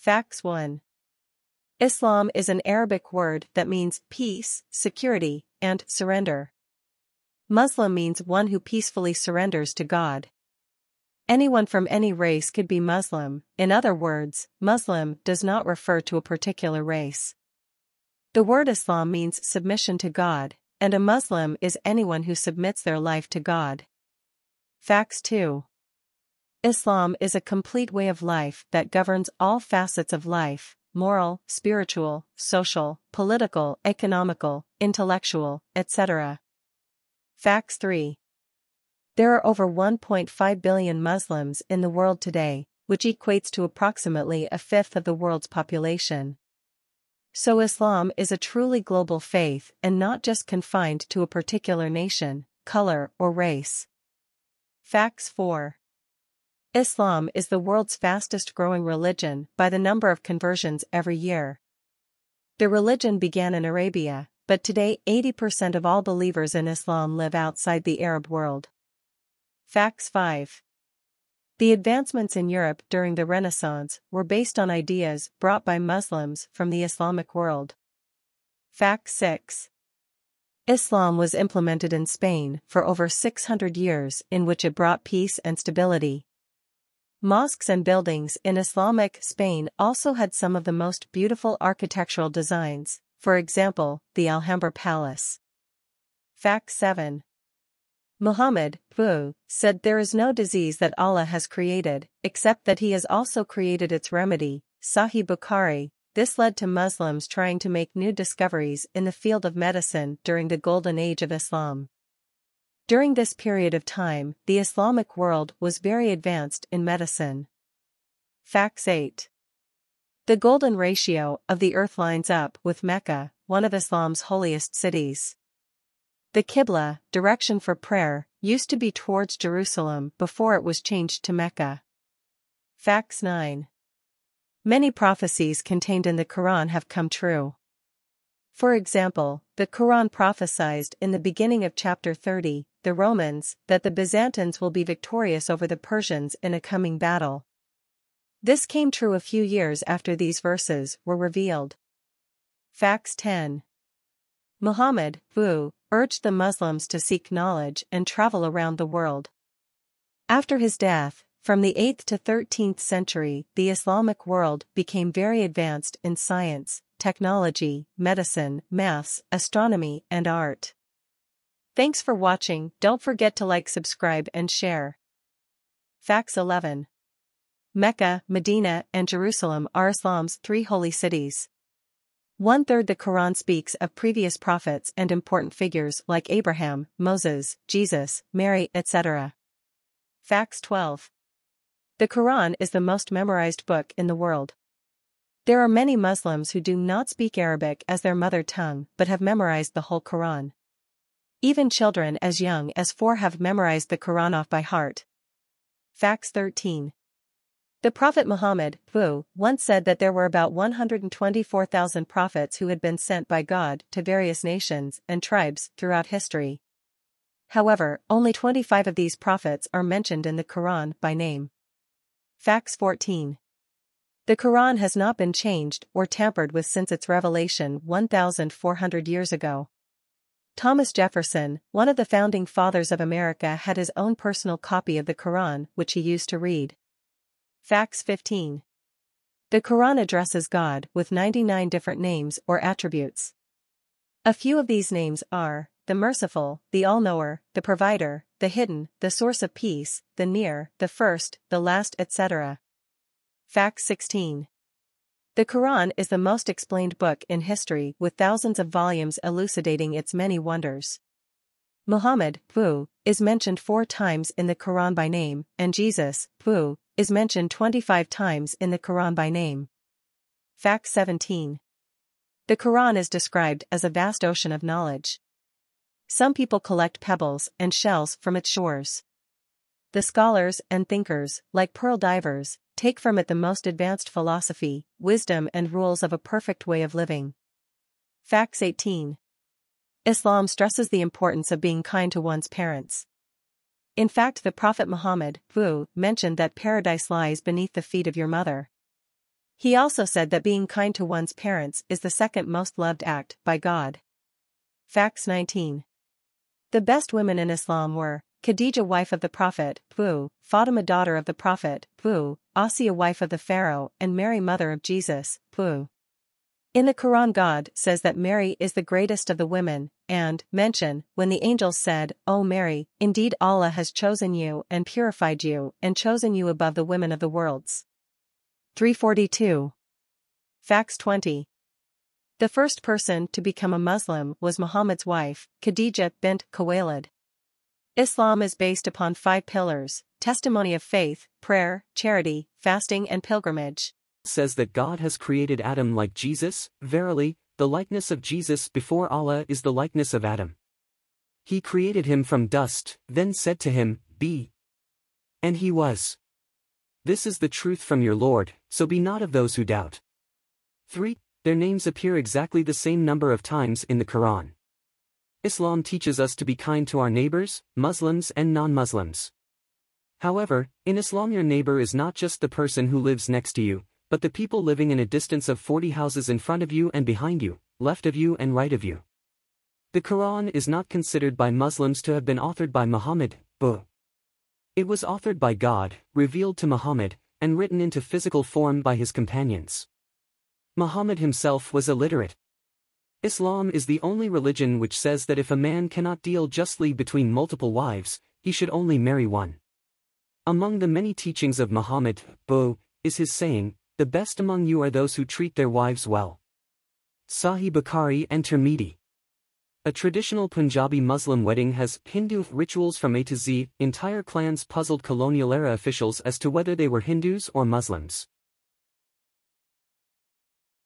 Facts 1. Islam is an Arabic word that means peace, security, and surrender. Muslim means one who peacefully surrenders to God. Anyone from any race could be Muslim. In other words, Muslim does not refer to a particular race. The word Islam means submission to God, and a Muslim is anyone who submits their life to God. Facts 2. Islam is a complete way of life that governs all facets of life: moral, spiritual, social, political, economical, intellectual, etc. Facts 3. There are over 1.5 billion Muslims in the world today, which equates to approximately a fifth of the world's population. So Islam is a truly global faith and not just confined to a particular nation, color, or race. Facts 4. Islam is the world's fastest-growing religion by the number of conversions every year. The religion began in Arabia, but today 80% of all believers in Islam live outside the Arab world. Facts 5. The advancements in Europe during the Renaissance were based on ideas brought by Muslims from the Islamic world. Fact 6. Islam was implemented in Spain for over 600 years, in which it brought peace and stability. Mosques and buildings in Islamic Spain also had some of the most beautiful architectural designs, for example, the Alhambra Palace. Fact 7. Muhammad, said there is no disease that Allah has created, except that He has also created its remedy, Sahih Bukhari. This led to Muslims trying to make new discoveries in the field of medicine during the Golden Age of Islam. During this period of time, the Islamic world was very advanced in medicine. Facts 8. The golden ratio of the earth lines up with Mecca, one of Islam's holiest cities. The Qibla, direction for prayer, used to be towards Jerusalem before it was changed to Mecca. Facts 9. Many prophecies contained in the Quran have come true. For example, the Quran prophesied in the beginning of chapter 30, the Romans, that the Byzantines will be victorious over the Persians in a coming battle. This came true a few years after these verses were revealed. Facts 10. Muhammad, urged the Muslims to seek knowledge and travel around the world. After his death, from the 8th to 13th century, the Islamic world became very advanced in science, technology, medicine, maths, astronomy, and art. Thanks for watching. Don't forget to like, subscribe, and share. Facts 11. Mecca, Medina, and Jerusalem are Islam's three holy cities. 1/3 the Quran speaks of previous prophets and important figures like Abraham, Moses, Jesus, Mary, etc. Facts 12. The Quran is the most memorized book in the world. There are many Muslims who do not speak Arabic as their mother tongue but have memorized the whole Quran. Even children as young as 4 have memorized the Quran off by heart. Facts 13. The Prophet Muhammad, once said that there were about 124,000 prophets who had been sent by God to various nations and tribes throughout history. However, only 25 of these prophets are mentioned in the Quran by name. Facts 14. The Quran has not been changed or tampered with since its revelation 1,400 years ago. Thomas Jefferson, one of the founding fathers of America, had his own personal copy of the Quran which he used to read. Facts 15. The Quran addresses God with 99 different names or attributes. A few of these names are the Merciful, the All-Knower, the Provider, the Hidden, the Source of Peace, the Near, the First, the Last, etc. Facts 16. The Quran is the most explained book in history, with thousands of volumes elucidating its many wonders. Muhammad, is mentioned 4 times in the Quran by name, and Jesus, is mentioned 25 times in the Quran by name. Fact 17. The Quran is described as a vast ocean of knowledge. Some people collect pebbles and shells from its shores. The scholars and thinkers, like pearl divers, take from it the most advanced philosophy, wisdom, and rules of a perfect way of living. Facts 18. Islam stresses the importance of being kind to one's parents. In fact, the Prophet Muhammad, mentioned that paradise lies beneath the feet of your mother. He also said that being kind to one's parents is the second most loved act by God. Facts 19. The best women in Islam were Khadija, wife of the Prophet, Fatima, daughter of the Prophet, Asiya, wife of the Pharaoh, and Mary, mother of Jesus, In the Quran, God says that Mary is the greatest of the women, and mention, when the angels said, "O Mary, indeed Allah has chosen you and purified you and chosen you above the women of the worlds." 342. Facts 20. The first person to become a Muslim was Muhammad's wife, Khadija bint Khuwaylid. Islam is based upon 5 pillars: testimony of faith, prayer, charity, fasting and pilgrimage. Says that God has created Adam like Jesus. Verily, the likeness of Jesus before Allah is the likeness of Adam. He created him from dust, then said to him, "Be." And he was. This is the truth from your Lord, so be not of those who doubt. 3. Their names appear exactly the same number of times in the Quran. Islam teaches us to be kind to our neighbors, Muslims and non-Muslims. However, in Islam your neighbor is not just the person who lives next to you, but the people living in a distance of 40 houses in front of you and behind you, left of you and right of you. The Quran is not considered by Muslims to have been authored by Muhammad, but it was authored by God, revealed to Muhammad, and written into physical form by his companions. Muhammad himself was illiterate. Islam is the only religion which says that if a man cannot deal justly between multiple wives, he should only marry one. Among the many teachings of Muhammad, is his saying, "The best among you are those who treat their wives well." Sahih Bukhari and Tirmidhi. A traditional Punjabi Muslim wedding has Hindu rituals from A to Z. Entire clans puzzled colonial-era officials as to whether they were Hindus or Muslims.